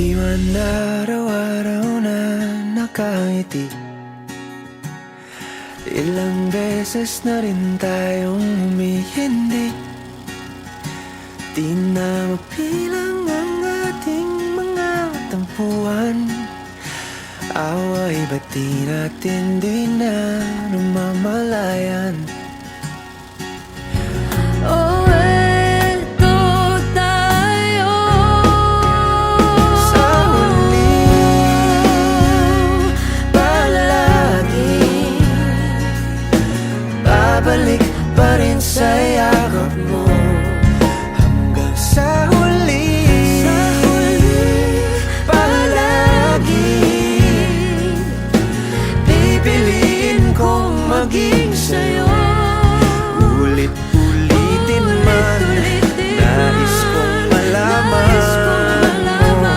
Di man araw-araw na nakangiti, ilang beses na rin tayong humihindi. Di na mapilang ang ating mga tampuhan. Away ba't di natin di na namamalayan? Oh, eto tayo Sa huli, palagi babalik pa rin sa yakap mo. Hanggang sa huli, palagi pipiliin kong maging sa'yo. Ulit-ulitin man, nais kong malaman mo,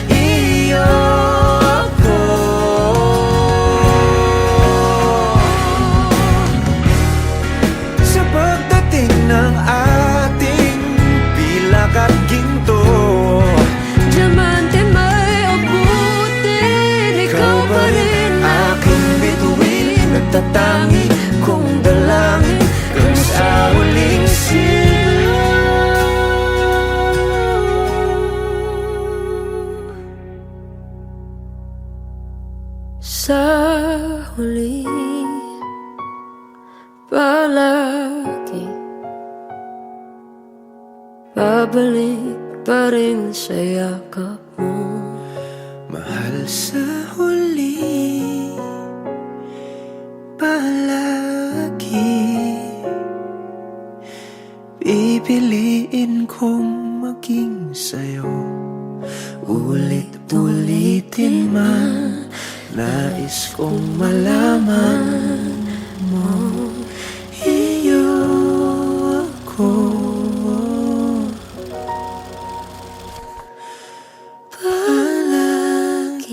iyo ako. Sa pagdating ng ating pilak at ginto, diamante may abutin, ikaw pa rin aking bituin, nagtatangi kong dalangin kung sa huling sa huli, palagi babalik pa rin sa yakap mo. mahal. Sa huli, palagi pipiliin kong maging sa'yo. Ulit-ulitin man, nais kong malaman mo, iyo ako. Palagi